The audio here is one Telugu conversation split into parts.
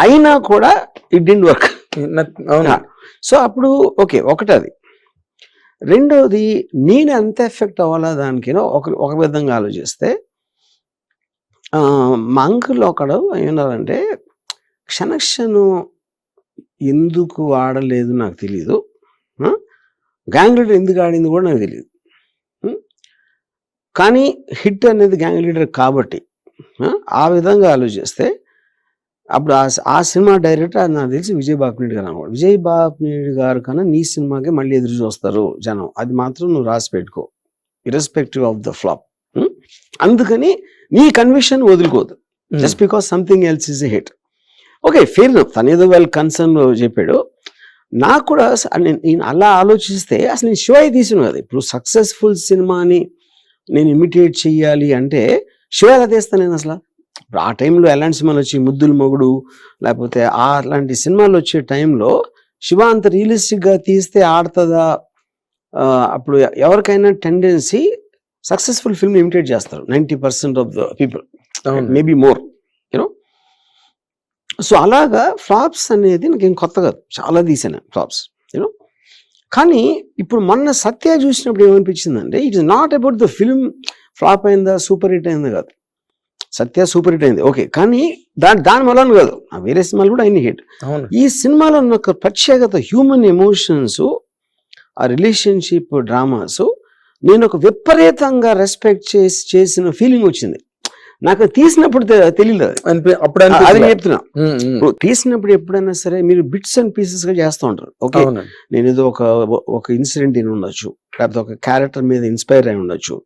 అయినా కూడా ఇట్ డింట్ వర్క్. సో అప్పుడు ఓకే ఒకటి అది. రెండోది నేను ఎంత ఎఫెక్ట్ అవ్వాలా దానికి ఒక విధంగా ఆలోచిస్తే మా అంకుల్ ఒకడు ఏమన్నారంటే క్షణక్షను ఎందుకు ఆడలేదు నాకు తెలీదు, గ్యాంగ్ లీడర్ ఎందుకు ఆడింది కూడా నాకు తెలియదు, కానీ హిట్ అనేది గ్యాంగ్ లీడర్ కాబట్టి ఆ విధంగా ఆలోచిస్తే అప్పుడు ఆ సినిమా డైరెక్టర్ నాకు తెలిసి విజయ్ బాపినేడు గారు అనమాట. విజయ్ బాపినేడు గారు కన్నా నీ సినిమాకే మళ్ళీ ఎదురు చూస్తారు జనం, అది మాత్రం నువ్వు రాసి పెట్టుకో ఇర్రెస్పెక్టివ్ ఆఫ్ ద ఫ్లాప్. అందుకని నీ కన్విక్షన్ వదులుకోదు just because something else is a hit. Okay fair enough, తను ఏదో వాళ్ళు కన్సర్న్ చెప్పాడు. నాకు కూడా నేను అలా ఆలోచిస్తే అసలు నేను శివాయి తీసాను కదా. ఇప్పుడు సక్సెస్ఫుల్ సినిమాని నేను ఇమిటేట్ చెయ్యాలి అంటే శివాయి ఎలా తీస్తాను నేను అసలు? ఇప్పుడు ఆ టైంలో ఎలాంటి సినిమాలు వచ్చి ముద్దుల మొగుడు లేకపోతే అలాంటి సినిమాలు వచ్చే టైంలో శివ అంత రియలిస్టిక్గా తీస్తే ఆడుతుందా? అప్పుడు ఎవరికైనా టెండెన్సీ సక్సెస్ఫుల్ ఫిల్మ్ ఇమిటేట్ చేస్తారు 90% of the people, maybe more you know. So అలాగా ఫ్లాప్స్ అనేది నాకేం కొత్త కాదు, చాలా తీసాను ఫ్లాప్స్ యూనో. కానీ ఇప్పుడు మొన్న సత్య చూసినప్పుడు ఏమనిపించిందంటే it is not about the film flop అయిందా సూపర్ హిట్ అయిందా కాదు. సత్య సూపర్ హిట్ అయింది ఓకే, కానీ దాని వల్ల కాదు, వేరే సినిమాలు కూడా అయిన హిట్. ఈ సినిమాలో ఉన్న ఒక ప్రత్యేకత హ్యూమన్ ఎమోషన్స్, ఆ రిలేషన్షిప్ డ్రామాస్ నేను ఒక విపరీతంగా రెస్పెక్ట్ చేసిన ఫీలింగ్ వచ్చింది నాకు. తీసినప్పుడు తెలియదు అప్పుడు అది చెప్తున్నా. తీసినప్పుడు ఎప్పుడైనా సరే మీరు బిట్స్ అండ్ పీసెస్ గా చేస్తూ ఉంటారు. ఓకే నేను ఏదో ఒక ఇన్సిడెంట్ అయిన ఉండొచ్చు, లేకపోతే ఒక క్యారెక్టర్ మీద ఇన్స్పైర్ అయి ఉండొచ్చు,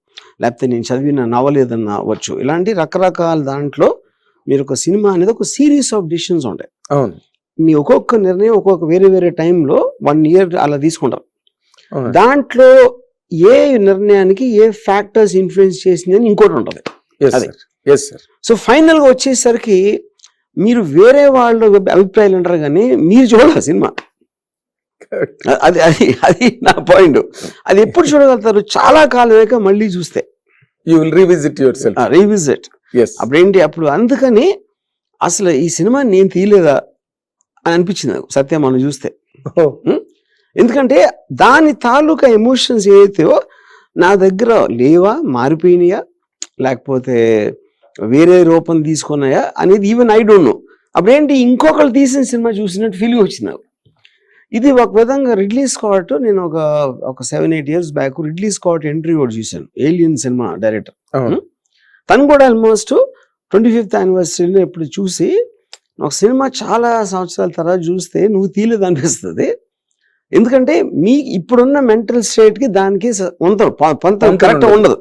లేకపోతే నేను చదివిన నవల ఏదన్నా అవ్వచ్చు. ఇలాంటి రకరకాల దాంట్లో మీరు ఒక సినిమా అనేది ఒక సిరీస్ ఆఫ్ డిసిషన్స్ ఉంటాయి. మీ ఒక్కొక్క నిర్ణయం ఒక్కొక్క వేరే వేరే టైంలో 1 year అలా తీసుకుంటారు. దాంట్లో ఏ నిర్ణయానికి ఏ ఫ్యాక్టర్స్ ఇన్ఫ్లుయెన్స్ చేసింది అని ఇంకోటి ఉంటుంది. సో ఫైనల్ గా వచ్చేసరికి మీరు వేరే వాళ్ళ అభిప్రాయాలు అంటారు కానీ మీరు చూడాలి సినిమా. అది అది అది నా పాయింట్. అది ఎప్పుడు చూడగలుగుతారు? చాలా కాలం మళ్ళీ చూస్తే you will revisit yourself. Revisit అప్పుడేంటి అప్పుడు. అందుకని అసలు ఈ సినిమా నేను తీయలేదా అని అనిపించింది నాకు సత్యం మనం చూస్తే. ఎందుకంటే దాని తాలూకా ఎమోషన్స్ ఏవైతే నా దగ్గర లేవా, మారిపోయినాయా, లేకపోతే వేరే రూపం తీసుకున్నాయా అనేది ఈవెన్ ఐ డోంట్ నో. అప్పుడేంటి ఇంకొకరు తీసిన సినిమా చూసినట్టు ఫీలింగ్ వచ్చింది నాకు. ఇది ఒక విధంగా రిడ్లీ స్కాట్, నేను ఒక 7-8 years back Ridley Scott entry కూడా చూశాను, ఏలియన్ సినిమా డైరెక్టర్. తను కూడా ఆల్మోస్ట్ 25th anniversary ఎప్పుడు చూసి ఒక సినిమా చాలా సంవత్సరాల తర్వాత చూస్తే నువ్వు తీయలేదు అనిపిస్తుంది. ఎందుకంటే మీ ఇప్పుడున్న మెంటల్ స్టేట్ కి దానికి పొంత కరెక్ట్ ఉండదు.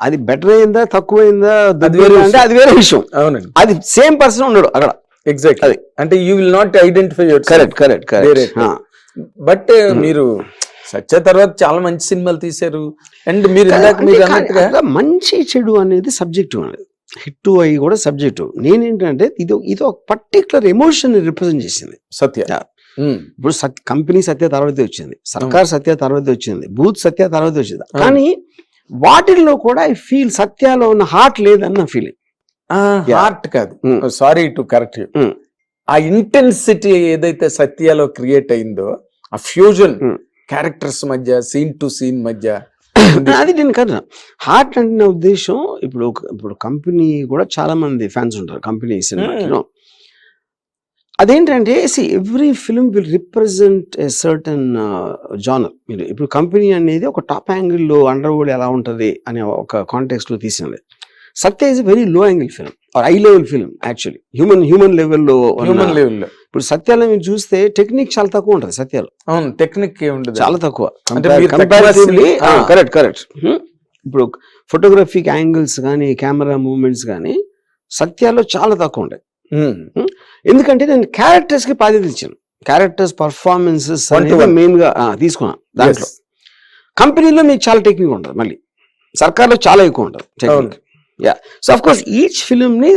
అది బెటర్ అయిందా తక్కువైందా అంటే అది వేరే విషయం. అవునండి, అది సేమ్ పర్సన్ ఉండడు అక్కడ. ఎగ్జాక్ట్, అది అంటే you will not identify your self. Correct. But మీరు సత్య తర్వాత చాలా మంచి సినిమాలు తీశారు. అండ్ మీరు మంచి చెడు అనేది సబ్జెక్టివ్ అనేది, హిట్ అయ్యి కూడా సబ్జెక్టివ్. నేనేంటంటే ఇది ఒక పర్టికులర్ ఎమోషన్ రిప్రజెంట్ చేసింది సత్య. ఇప్పుడు కంపెనీ సత్య తర్వాత వచ్చింది, సర్కార్ సత్య తర్వాత వచ్చింది, బూత్ సత్య తర్వాత వచ్చింది. కానీ వాటిల్లో కూడా ఐ ఫీల్ సత్యాలో ఉన్న హార్ట్ లేదన్న ఫీలింగ్. హార్ట్ కాదు, సారీ టు కరెక్ట్ యూ, ఆ ఇంటెన్సిటీ ఏదైతే సత్యాలో క్రియేట్ అయిందో, ఆ ఫ్యూజన్ క్యారెక్టర్స్ మధ్య, సీన్ టు సీన్ మధ్య, అది నేను కదా హార్ట్ అంటే నా ఉద్దేశం. ఇప్పుడు కంపెనీ కూడా చాలా మంది ఫ్యాన్స్ ఉంటారు కంపెనీ సినిమా. అదేంటంటే every film will represent a certain genre. మీరు ఇప్పుడు కంపెనీ అనేది ఒక టాప్ యాంగిల్లో అండర్ వరల్డ్ ఎలా ఉంటుంది అనే ఒక కాంటెక్స్ట్ లో తీసినది. Satya is very low angle film or high level film actually, human లెవెల్లో. ఇప్పుడు సత్యాలో మీరు చూస్తే టెక్నిక్ చాలా తక్కువ ఉంటుంది సత్యాలో. అవును, టెక్నిక్ చాలా తక్కువ. కరెక్ట్. ఇప్పుడు ఫోటోగ్రఫిక్ యాంగిల్స్ కానీ కెమెరా మూవ్మెంట్స్ కానీ సత్యాలో చాలా తక్కువ ఉంటాయి. ఎందుకంటే నేను క్యారెక్టర్స్ కి బాధ్యత ఇచ్చాను, క్యారెక్టర్స్ పర్ఫార్మెన్సెస్ మెయిన్ గా తీసుకున్నాను. దాంట్లో కంపెనీలో మీకు చాలా టెక్నిక్ ఉంటుంది, మళ్ళీ సర్కార్లో చాలా ఎక్కువ ఉంటుంది technique. So of course each film ని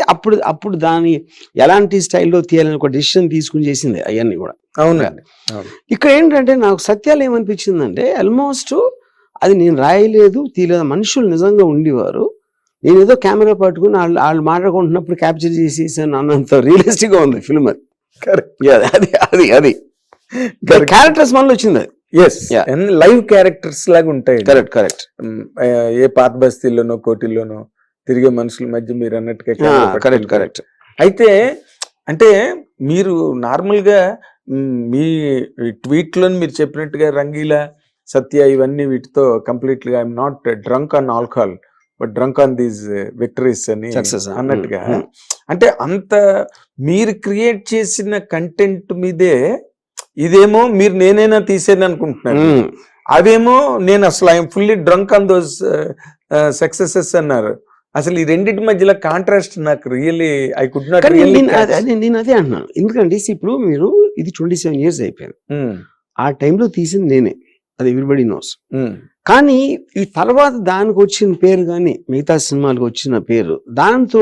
అప్పుడు దాని ఎలాంటి స్టైల్లో తీయాలని ఒక డిసిషన్ తీసుకుని చేసింది అవన్నీ కూడా. అవునండి. ఇక్కడ ఏంటంటే నాకు సత్యాలు ఏమనిపించిందంటే ఆల్మోస్ట్ అది నేను రాయలేదు తీయలేదు, మనుషులు నిజంగా ఉండేవారు, నేను ఏదో కెమెరా పట్టుకుని వాళ్ళు మాట్లాడుకుంటున్నప్పుడు క్యాప్చర్ చేసేసాను అన్నంత రియలిస్టిక్ గా ఉంది ఫిల్మ్ అది. అది క్యారెక్టర్స్ మనలో వచ్చింది అది. ఎస్, లైవ్ క్యారెక్టర్స్ లాగా ఉంటాయి. కరెక్ట్. ఏ పాత బస్తీల్లోనో కోటిల్లోనో తిరిగే మనుషుల మధ్య మీరు అన్నట్టుగా కరెక్ట్. అయితే అంటే మీరు నార్మల్ గా మీ ట్వీట్ లో మీరు చెప్పినట్టుగా రంగీలా, సత్య ఇవన్నీ వీటితో completely I'm not drunk on alcohol but drunk on these victories అని అన్నట్టుగా, అంటే అంత మీరు క్రియేట్ చేసిన కంటెంట్ మీదే ఇదేమో మీరు నేనైనా తీసేది అనుకుంటున్నాను, అవేమో నేను అసలు I'm fully drunk on those successes అన్నారు. అసలు ఈ రెండింటి మధ్యలో కాంట్రాస్ట్ నాకు really I could not really. నేను అదే అంటున్నాను, ఎందుకంటే ఇప్పుడు మీరు ఇది 27 years అయిపోయింది. ఆ టైంలో తీసింది నేనే, అది ఎవ్రీబడి నోస్. కానీ ఈ తర్వాత దానికి వచ్చిన పేరు కానీ మిగతా సినిమాలకు వచ్చిన పేరు దాంతో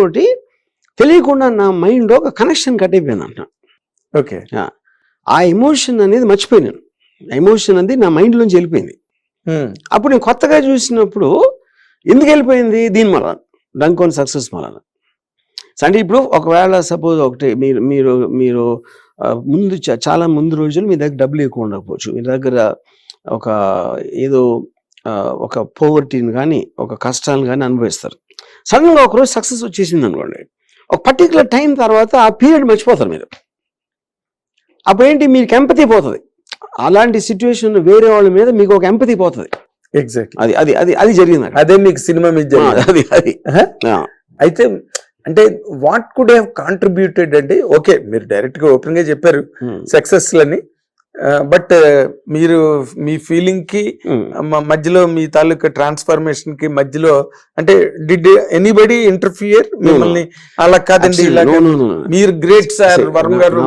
తెలియకుండా నా మైండ్ ఒక కనెక్షన్ కట్ అయిపోయింది అంట. ఓకే, ఆ ఎమోషన్ అనేది మర్చిపోయినాను. ఎమోషన్ అనేది నా మైండ్ లోంచి వెళ్ళిపోయింది. అప్పుడు నేను కొత్తగా చూసినప్పుడు ఎందుకు వెళ్ళిపోయింది, దీని వల్ల డ్రంక్ ఆన్ సక్సెస్ వలన. అంటే ఇప్పుడు ఒకవేళ సపోజ్ ఒకటి మీరు మీరు ముందు చాలా ముందు రోజులు మీ దగ్గర డబ్బులు ఎక్కువ ఉండకపోవచ్చు, మీ దగ్గర ఒక ఏదో ఒక పోవర్టీని కానీ ఒక కష్టాలను కానీ అనుభవిస్తారు. సడన్గా ఒకరోజు సక్సెస్ వచ్చేసింది అనుకోండి, ఒక పర్టికులర్ టైం తర్వాత ఆ పీరియడ్ మర్చిపోతారు మీరు. అప్పుడేంటి, మీకు ఎంపతి పోతుంది. అలాంటి సిచ్యువేషన్ వేరే వాళ్ళ మీద మీకు ఒక ఎంపతి పోతుంది. ఎగ్జాక్ట్, అది అది అది అది జరిగింది. అదే మీకు సినిమా మీద అది అది అయితే అంటే వాట్ కుడ్ హ్యావ్ కాంట్రిబ్యూటెడ్ అంటే, ఓకే మీరు డైరెక్ట్ గా ఓపెన్ గా చెప్పారు సక్సెస్ లని, బట్ మీరు మీ ఫీలింగ్ కి మధ్యలో మీ తాలూకా ట్రాన్స్ఫర్మేషన్ కి మధ్యలో అంటే డిడ్ ఎనీబడి ఇంటర్ఫియర్ మిమ్మల్ని? అలా కాదండి, మీరు గ్రేట్ సార్ వరుణ్ గారు,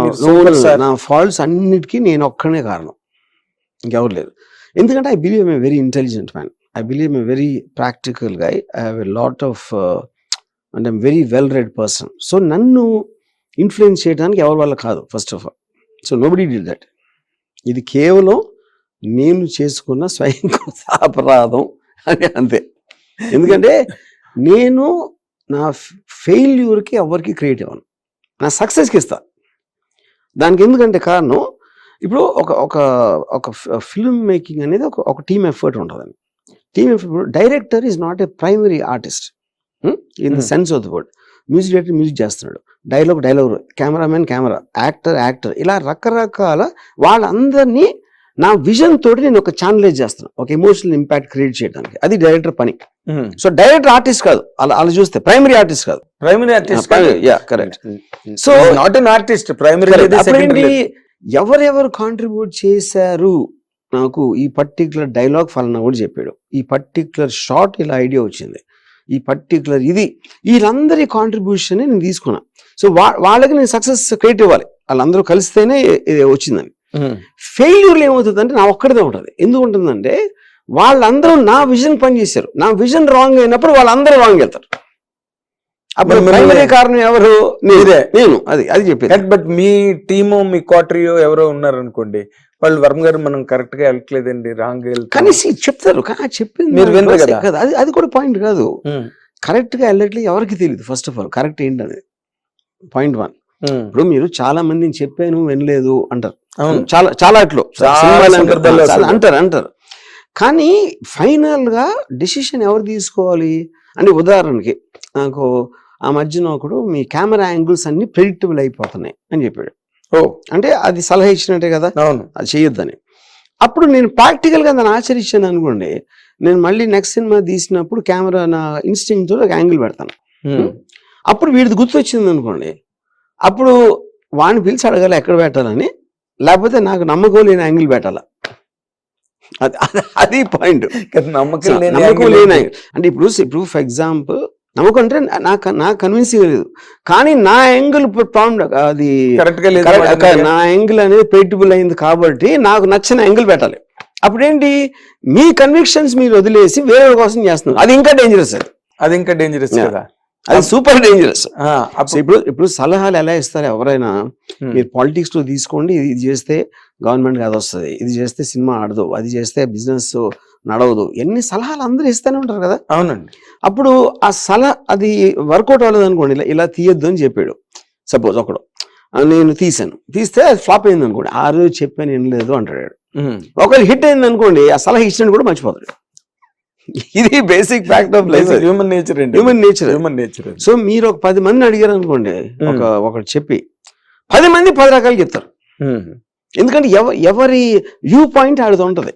నా ఫాల్ట్స్ అన్నిటికీ నేను ఒక్కనే కారణం, ఇంకెవరు లేదు. ఎందుకంటే I believe I'm a very intelligent man, I believe I'm a very practical guy, I have a lot of and I'm very well read person. So నన్ను ఇన్ఫ్లుయెన్స్ చేయడానికి ఎవరి వల్ల కాదు first of all. So nobody did that. ఇది కేవలం నేను చేసుకున్న స్వయం అపరాధం అని అంతే. ఎందుకంటే నేను నా ఫెయిల్యూర్కి ఎవరికి క్రియేట్ అవ్వను, నా సక్సెస్కి ఇస్తా. దానికి ఎందుకంటే కారణం, ఇప్పుడు ఒక ఫిల్మ్ మేకింగ్ అనేది ఒక టీమ్ ఎఫర్ట్ ఉంటుందండి. Team effort, director is not a primary artist in the sense of the word. Music director music చేస్తున్నాడు, డైలాగ్, కెమెరామెన్ కెమెరా, యాక్టర్, ఇలా రకరకాల వాళ్ళందరినీ నా విజన్ తోటి నేను ఒక ఛానలైజ్ చేస్తున్నాను, ఒక ఎమోషనల్ ఇంపాక్ట్ క్రియేట్ చేయడానికి. అది డైరెక్టర్ పని. సో డైరెక్టర్ ఆర్టిస్ట్ కాదు, అలా చూస్తే ప్రైమరీ ఆర్టిస్ట్ కాదు. Primary artist, correct. So not an artist, primary. ఎవరెవరు కాంట్రిబ్యూట్ చేశారు నాకు, ఈ పర్టికులర్ డైలాగ్ ఫలానా కూడా చెప్పాడు, ఈ పర్టికులర్ షార్ట్ ఇలా ఐడియా వచ్చింది, ఈ పర్టికులర్ ఇది, వీళ్ళందరి కాంట్రిబ్యూషన్ నేను తీసుకున్నా. సో వాళ్ళకి నేను సక్సెస్ క్రియేట్ ఇవ్వాలి, వాళ్ళందరూ కలిస్తేనే వచ్చిందని. ఫెయిల్యూర్లు ఏమవుతుందంటే నా ఒక్కడిదే ఉంటుంది. ఎందుకు ఉంటుందంటే వాళ్ళందరూ నా విజన్ పనిచేశారు, నా విజన్ రాంగ్ అయినప్పుడు వాళ్ళందరూ రాంగ్ వెళ్తారు. అప్పుడు ప్రైమరీ కారణం ఎవరు, నేను అది చెప్పేది. బట్ మీ టీము, మీ క్వార్టరియో ఎవరో ఉన్నారు అనుకోండి, వాళ్ళు వర్మ గారు మనం కరెక్ట్ గా వెళ్ళట్లేదండి, రాంగ్ కనీసి చెప్తారు, చెప్పింది మీరు వినరు కదా, అది కూడా పాయింట్ కాదు. కరెక్ట్ గా వెళ్ళట్లేదు ఎవరికి తెలియదు ఫస్ట్ ఆఫ్ ఆల్ కరెక్ట్ ఏంటనేది, పాయింట్ 1. ఇప్పుడు మీరు చాలా మందిని చెప్పాను వినలేదు అంటారు, చాలా అట్లు అంటారు. కానీ ఫైనల్ గా డిసిషన్ ఎవరు తీసుకోవాలి అంటే, ఉదాహరణకి నాకు ఆ మధ్యన ఒకడు మీ కెమెరా యాంగిల్స్ అన్ని ప్రెడిక్టబుల్ అయిపోతున్నాయి అని చెప్పాడు. అంటే అది సలహా ఇచ్చినట్టే కదా, అది చేయొద్దని. అప్పుడు నేను ప్రాక్టికల్ గా దాన్ని ఆచరించాను అనుకోండి, నేను మళ్ళీ నెక్స్ట్ సినిమా తీసినప్పుడు కెమెరా నా ఇన్స్టింక్ట్ తో ఒక యాంగిల్ పెడతాను. అప్పుడు వీడిది గుర్తొచ్చింది అనుకోండి, అప్పుడు వాడిని పిలిచి అడగాలి ఎక్కడ పెట్టాలని, లేకపోతే నాకు నమ్మకం లేని యాంగిల్ పెట్టాలా. అది పాయింట్. నమ్మకం లేని అంటే ఇప్పుడు ఫర్ ఎగ్జాంపుల్ నమ్మకం అంటే నాకు కన్విన్సింగ్ లేదు, కానీ నా యాంగిల్ అది నా యాంగిల్ అనేది ప్రెడిక్టబుల్ అయింది కాబట్టి నాకు నచ్చిన యాంగిల్ పెట్టాలి. అప్పుడేంటి, మీ కన్విక్షన్స్ మీరు వదిలేసి వేరే కోసం చేస్తున్నారు, అది ఇంకా డేంజరస్. అది ఇంకా డేంజరస్ కదా, అది సూపర్ డేంజరస్. ఇప్పుడు సలహాలు ఎలా ఇస్తారు ఎవరైనా, మీరు పాలిటిక్స్ లో తీసుకోండి, ఇది చేస్తే గవర్నమెంట్ అది వస్తుంది, ఇది చేస్తే సినిమా ఆడదు, అది చేస్తే బిజినెస్ నడవదు, ఎన్ని సలహాలు అందరూ ఇస్తూనే ఉంటారు కదా. అవునండి. అప్పుడు ఆ సలహా అది వర్కౌట్ అవ్వలేదు అనుకోండి, ఇలా తీయొద్దు అని చెప్పాడు సపోజ్ ఒకడు, నేను తీస్తే అది ఫ్లాప్ అయింది అనుకోండి, ఆ రోజు చెప్పాను ఏం లేదు అంటాడు. ఒకవేళ హిట్ అయింది అనుకోండి, ఆ సలహా ఇచ్చినట్టు కూడా మర్చిపోతాడు. ఇది basic fact of life, human nature అండి, హ్యూమన్ నేచర్. సో మీరు ఒక 10 మందిని అడిగారు అనుకోండి, ఒకటి చెప్పి 10 మంది 10 రకాలు చెప్తారు. ఎందుకంటే ఎవరి వ్యూ పాయింట్ ఆడుతూ ఉంటది.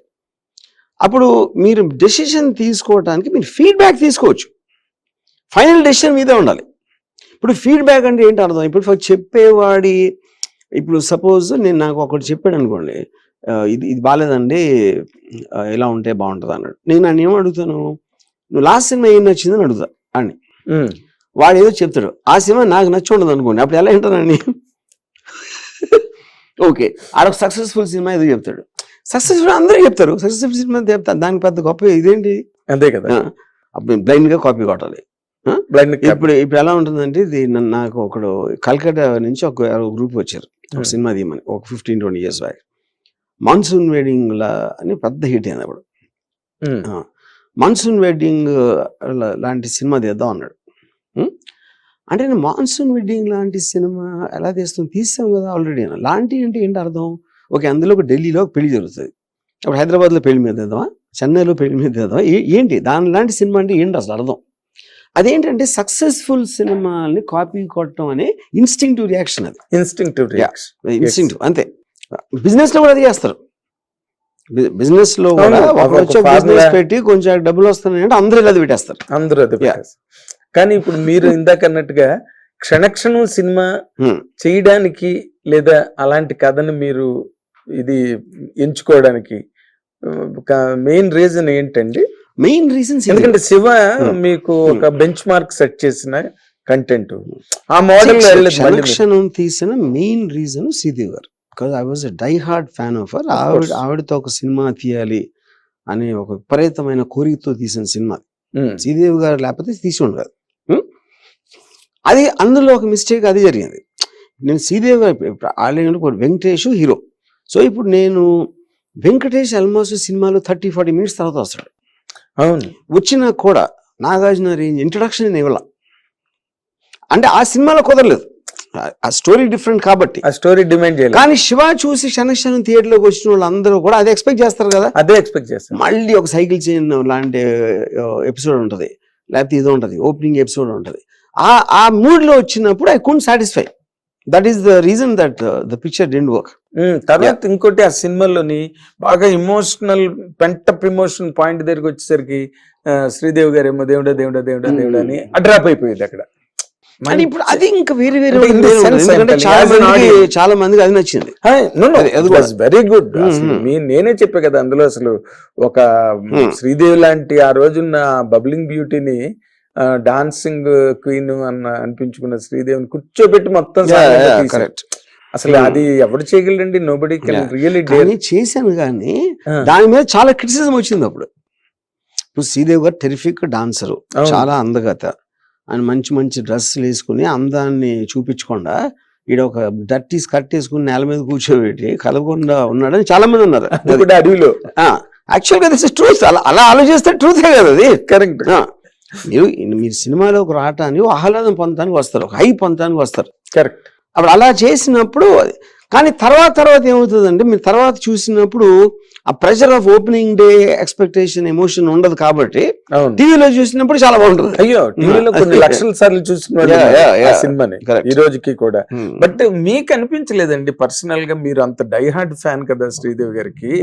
అప్పుడు మీరు డెసిషన్ తీసుకోవడానికి మీరు ఫీడ్బ్యాక్ తీసుకోవచ్చు, ఫైనల్ డెసిషన్ మీదే ఉండాలి. ఇప్పుడు ఫీడ్బ్యాక్ అంటే ఏంటి అర్థం, ఇప్పుడు చెప్పేవాడి, ఇప్పుడు సపోజ్ నాకు ఒకటి చెప్పాడు అనుకోండి, ఇది బాగాలేదండి, ఇలా ఉంటే బాగుంటుంది అన్నాడు. నేను నన్ను ఏమో అడుగుతాను, నువ్వు లాస్ట్ సినిమా ఏం నచ్చిందని అడుగుతా అని. వాడు ఏదో చెప్తాడు, ఆ సినిమా నాకు నచ్చి ఉండదు అనుకోండి, అప్పుడు ఎలా వింటానండి? ఓకే, ఆడొక సక్సెస్ఫుల్ సినిమా ఏదో చెప్తాడు, సక్సెస్ఫుల్ అందరూ చెప్తారు, సక్సెస్ఫుల్ సినిమా చెప్తారు, దానికి పెద్ద గొప్ప ఇదేంటి, అంతే కదా. అప్పుడు బ్లైండ్ గా కాపీ కొట్టాలి. ఇప్పుడు ఎలా ఉంటుందంటే, ఇది నాకు ఒకడు కల్కట్టా నుంచి ఒక గ్రూప్ వచ్చారు, ఒక సినిమా తీయమని, ఒక 15-20 years బ్యాక్. మాన్సూన్ వెడ్డింగ్ లా అని పెద్ద హిట్ అయింది అప్పుడు. మాన్సూన్ వెడ్డింగ్ లాంటి సినిమా తీద్దాం అన్నాడు. అంటే నేను మాన్సూన్ వెడ్డింగ్ లాంటి సినిమా ఎలా తీసాం కదా ఆల్రెడీ. లాంటి అంటే ఏంటి అర్థం, ఓకే అందులో ఒక ఢిల్లీలో ఒక పెళ్లి జరుగుతుంది, అప్పుడు హైదరాబాద్లో పెళ్లి మీద తీద్దామా, చెన్నైలో పెళ్లి మీద తీద్దామా, ఏంటి దాని లాంటి సినిమా అంటే ఏంటి అసలు అర్థం. అదేంటంటే సక్సెస్ఫుల్ సినిమాల్ని కాపీ కొట్టడం అనే ఇన్స్టింక్టివ్ రియాక్షన్, అది ఇన్స్టింక్టివ్ అంతే. బిజినెస్ లో కూడా అది చేస్తారు, బిజినెస్ లో కూడా బిజినెస్ పెట్టి కొంచెం డబ్బులు వస్తున్నాయంటే అందరూ అది పెట్టేస్తారు, అందరూ అది. కానీ ఇప్పుడు మీరు ఇందాక అన్నట్టుగా క్షణక్షణం సినిమా చేయడానికి లేదా అలాంటి కథను మీరు ఇది ఎంచుకోవడానికి మెయిన్ రీజన్ ఏంటండి? మెయిన్ రీజన్ ఎందుకంటే శివ మీకు ఒక బెంచ్ మార్క్ సెట్ చేసిన కంటెంట్, ఆ మోడల్ క్షణక్షణం తీసిన మెయిన్ రీజన్ శ్రీదేవి గారు. Because I was a die hard fan of her. ఆవిడతో ఒక సినిమా తీయాలి అనే ఒక విపరీతమైన కోరికతో తీసిన సినిమా. శ్రీదేవి గారు లేకపోతే తీసి ఉండదు. అది అందులో ఒక మిస్టేక్ అది జరిగింది. నేను శ్రీదేవి గారు ఆల్రెడీ వెంకటేష్ హీరో, సో ఇప్పుడు నేను వెంకటేష్ ఆల్మోస్ట్ సినిమాలో 30-40 minutes తర్వాత వస్తాడు. అవును, వచ్చినా కూడా నాగార్జున రేంజ్ ఇంట్రొడక్షన్ ఇవ్వాల, అంటే ఆ సినిమాలో కుదరలేదు, ఆ స్టోరీ డిఫరెంట్ కాబట్టి ఆ స్టోరీ డిమాండ్ చేయాలి. కానీ శివ చూసి క్షణక్షణం థియేటర్లోకి వచ్చిన వాళ్ళు అందరూ కూడా అదే ఎక్స్పెక్ట్ చేస్తారు కదా, అదే ఎక్స్పెక్ట్ చేస్తారు. మళ్ళీ ఒక సైకిల్ చైన్ లాంటి ఎపిసోడ్ ఉంటుంది, లేకపోతే ఇది ఉంటుంది, ఓపెనింగ్ ఎపిసోడ్ ఉంటుంది. ఆ మూడ్ లో వచ్చినప్పుడు I couldn't satisfy. That is the reason that the picture didn't work. తర్వాత ఇంకోటి, ఆ సినిమాలోని బాగా ఇమోషనల్ పెంటప్ ఇమోషన్ పాయింట్ దగ్గరికి వచ్చేసరికి శ్రీదేవి గారు ఏమో దేవుడా దేవుడా దేవుడా దేవుడా అని డ్రాప్ అయిపోయింది అక్కడ. ఇప్పుడు అది ఇంకా వేరే చాలా మందికి అది నచ్చింది. Very good. నేనే చెప్పా కదా, అందులో అసలు ఒక శ్రీదేవి లాంటి ఆ రోజున్న బబ్లింగ్ బ్యూటీని, డాన్సింగ్ క్వీన్ అనిపించుకున్న శ్రీదేవిని కూర్చోబెట్టి మొత్తం అసలు అది ఎవరు చేయగలండి? Nobody can really dare. చేశాను కానీ దాని మీద చాలా క్రిటిసిజం వచ్చింది అప్పుడు. ఇప్పుడు శ్రీదేవి గారు టెరిఫిక్ డాన్సరు, చాలా అందగత, ఆయన మంచి మంచి డ్రెస్సులు వేసుకుని అందాన్ని చూపించకుండా ఈడ ఒక డర్టీ స్కర్ట్ వేసుకుని నేల మీద కూర్చోబెట్టి కలవకుండా ఉన్నాడని చాలా మంది ఉన్నారు అడవిలో. యాక్చువల్ గా దిస్ ఇస్ ట్రూత్. అలా ఆలోచిస్తే ట్రూతే కదా అది. కరెక్ట్. మీరు సినిమాలోకి రావటానికి ఆహ్లాదం పొందడానికి వస్తారు, ఒక హై పొందడానికి వస్తారు. కరెక్ట్. అప్పుడు అలా చేసినప్పుడు, కానీ తర్వాత ఏమవుతుందంటే, మీరు తర్వాత చూసినప్పుడు ఆ pressure of opening day expectation emotion ఉండదు కాబట్టి టీవీలో చూసినప్పుడు చాలా బాగుంటుంది. అయ్యో, టీవీలో కొన్ని లక్షల సార్లు చూసిన సినిమాని ఈ రోజుకి కూడా. బట్ మీకు అనిపించలేదండి పర్సనల్ గా, మీరు అంత డైహార్డ్ ఫ్యాన్ కదా శ్రీదేవి గారికి,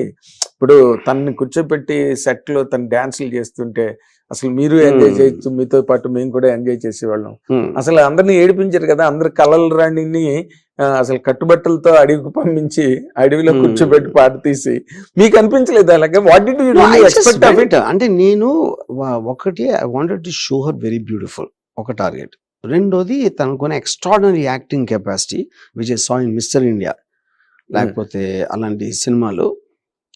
ఇప్పుడు తనని కూర్చోబెట్టి సెట్ లో తను డాన్సులు చేస్తుంటే అసలు మీరు ఎంజాయ్ చేయొచ్చు, మీతో పాటు మేము కూడా ఎంజాయ్ చేసేవాళ్ళం. అసలు అందరినీ ఏడిపించారు కదా, అందరు కళల రాణిని అసలు కట్టుబట్టలతో అడవికి పంపించి అడవిలో కూర్చోబెట్టి పాట తీసి, మీకు అనిపించలేదు అలాగే? What did you really expect of it? అంటే నేను ఒకటి, I wanted to show her very beautiful, ఒక టార్గెట్. రెండోది, తనకున్న extraordinary acting capacity which I saw in mister India, లేకపోతే అలాంటి సినిమాలు,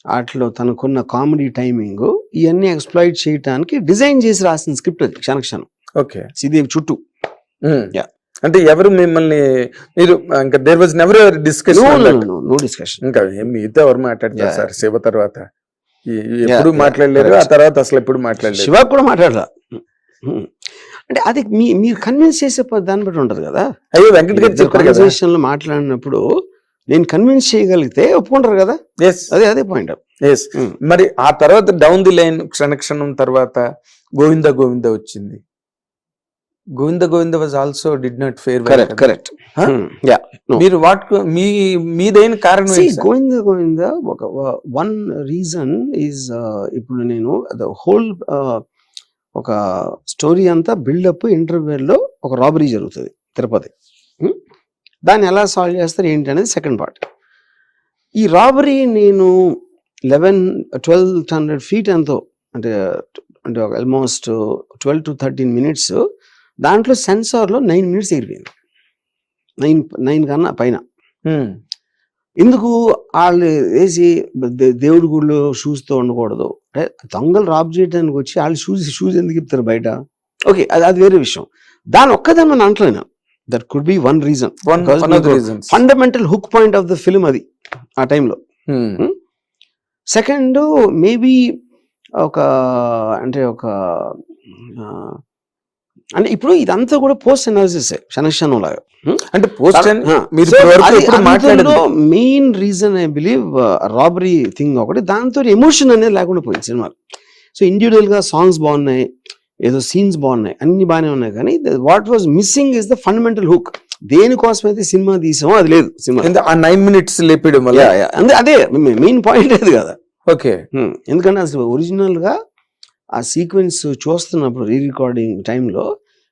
వాటిలో తనకున్న కామెడీ టైమింగ్, ఇవన్నీ ఎక్స్ప్లాయిట్ చేయడానికి డిజైన్ చేసి రాసిన స్క్రిప్ట్ అది క్షణక్షణం. ఓకే. శ్రీదేవి చుట్టూ. అంటే ఎవరు మిమ్మల్ని, మీరు ఇంకా there was never ever discussion? No discussion. ఇంకా మీతో ఎవరు మాట్లాడతారు సార్ శివ తర్వాత? ఎప్పుడు Yeah, మాట్లాడలేదు, ఆ correct. తర్వాత అసలు ఎప్పుడు మాట్లాడలేదు. శివ కూడా మాట్లాడలా. అంటే అది మీరు కన్విన్స్ చేసే దాన్ని బట్టి ఉంటది కదా. అయ్యో వెంకట్ గారు చెప్పారు కదా. కాన్వర్సేషన్ లో మాట్లాడినప్పుడు నేను కన్విన్స్ చేయగలిగితే ఒప్పుకుంటారు కదా. ఎస్ అదే పాయింట్. ఎస్. మరి ఆ తర్వాత డౌన్ ది లైన్ క్షణక్షణం తర్వాత గోవింద గోవింద వచ్చింది. Govinda Govinda was also did not fair. Correct. మీరు మీదైన కారణం ఏంటి సార్? గోవింద ఒక వన్ రీజన్ ఈజ్ ఇప్పుడు నేను హోల్ ఒక స్టోరీ అంతా బిల్డప్ ఇంటర్వ్యూలో ఒక రాబరీ జరుగుతుంది తిరుపతి. దాన్ని ఎలా సాల్వ్ చేస్తారు ఏంటి అనేది సెకండ్ పార్ట్. ఈ రాబరీ నేను 1200 feet ఎంతో అంటే అంటే ఆల్మోస్ట్ 12 to 13 minutes. దాంట్లో సెన్సార్లో 9 minutes ఎగిరిపోయింది. 9 కన్నా పైన. ఎందుకు వాళ్ళు వేసి దేవుడి గుడిలో షూస్తో ఉండకూడదు అంటే దొంగలు రాబ్ చేయడానికి వచ్చి వాళ్ళు షూస్ ఎందుకు ఇస్తారు బయట? ఓకే, అది వేరే విషయం. దాని ఒక్కదాన్ని మనం అంటలేను. That could be one reason. Fundamental hook point of the film అది ఆ టైంలో. సెకండ్ మేబీ అంటే ఇప్పుడు ఇదంతా కూడా పోస్ట్ అనాలిసిస్ క్షణక్షణం లాగా. అంటే post main reason I believe robbery thing ఒకటి. దాంతో ఎమోషన్ అనేది లేకుండా పోయింది సినిమాలో. సో ఇండివిజువల్ గా సాంగ్స్ బాగున్నాయి, ఏదో సీన్స్ బాగున్నాయి, అన్ని బాగానే ఉన్నాయి, కానీ what was missing is the fundamental hook. దేనికోసం అయితే సినిమా తీసామో అది లేదు సినిమా. ఆ 9 minutes లేపడం వల్ల అదే మెయిన్ పాయింట్ లేదు కదా. ఓకే. ఎందుకంటే అసలు ఒరిజినల్ గా ఆ సీక్వెన్స్ చూస్తున్నప్పుడు రీ రికార్డింగ్ టైంలో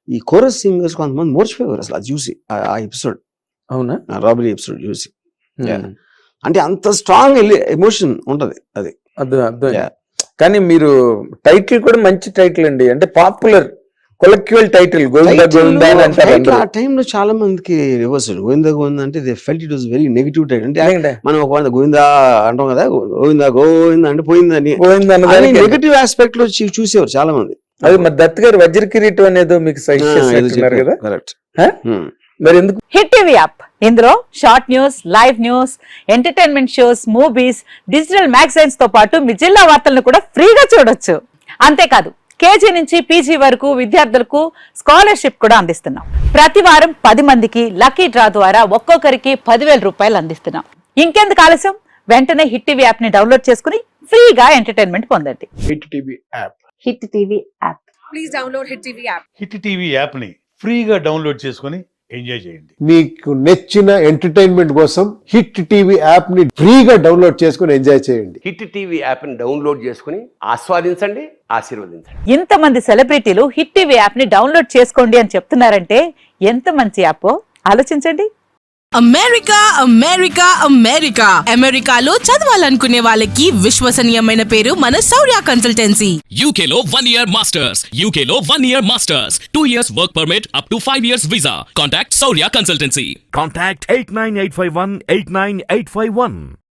ఈ కోరస్ సింగర్స్ కొంతమంది మోర్చిపోయారు అసలు అది చూసి, ఆ ఎపిసోడ్. అవునా? రాబరీ ఎపిసోడ్ చూసి. అంటే అంత స్ట్రాంగ్ ఎమోషన్ ఉంటది అది. కానీ మీరు టైటిల్ కూడా మంచి టైటిల్ అండి, అంటే పాపులర్ కొలెక్టివల్ టైటిల్ గోవింద గోవింద అని అంటారు. ఆ టైంలో చాలా మందికి రివర్స్ గోవింద గోవింద అంటే they felt it was very negative title. అంటే మనం ఒక గోవింద అంటాం కదా, గోవింద గోవింద అంటే పోయిందని నెగిటివ్ ఆస్పెక్ట్ లో చూసేవారు చాలా మంది. అది మరి దత్ గారు వజ్ర కిరీటం అనేదో మీకు సజెస్ట్ కదా. కరెక్ట్. మరి ఎందుకు? హిట్ టీవీ యాప్, ఇందులో short news, live news, entertainment shows, movies, digital magazines తో పాటు మీ జిల్లా వార్తలను కూడా ఫ్రీగా చూడొచ్చు. అంతేకాదు కేజీ నుంచి పీజీ వరకు విద్యార్థులకు స్కాలర్షిప్ కూడా అందిస్తున్నాం. ప్రతి వారం 10 మందికి లక్కీ డ్రా ద్వారా ఒక్కొక్కరికి 10,000 రూపాయలు అందిస్తున్నాం. ఇంకెందుకు ఆలస్యం, వెంటనే హిట్ టీవీ యాప్ ని డౌన్లోడ్ చేసుకుని ఫ్రీగా ఎంటర్టైన్మెంట్ పొందండి. Hit TV app. Hit TV app. Please download hit TV app. Hit TV app ని ఫ్రీగా డౌన్లోడ్ చేసుకొని ఎంజాయ్ చేయండి. మీకు నచ్చిన ఎంటర్టైన్మెంట్ కోసం హిట్ టీవీ యాప్ ని ఫ్రీగా డౌన్లోడ్ చేసుకొని ఎంజాయ్ చేయండి. హిట్ టీవీ యాప్ ని డౌన్లోడ్ చేసుకుని ఆస్వాదించండి, ఆశీర్వదించండి. ఇంతమంది సెలబ్రిటీలు హిట్ టీవీ యాప్ ని డౌన్లోడ్ చేసుకోండి అని చెప్తున్నారంటే ఎంత మంచి యాప్ ఆలోచించండి. అమెరికా అమెరికా అమెరికా అమెరికాలో చదవాలనుకునే వాళ్ళకి విశ్వసనీయమైన పేరు మన శౌర్య కన్సల్టెన్సీ. UK లో 1 year masters, UK లో 1 year masters, 2 years work permit up to 5 years visa. Contact Saurya Consultancy. Contact 89851 89851.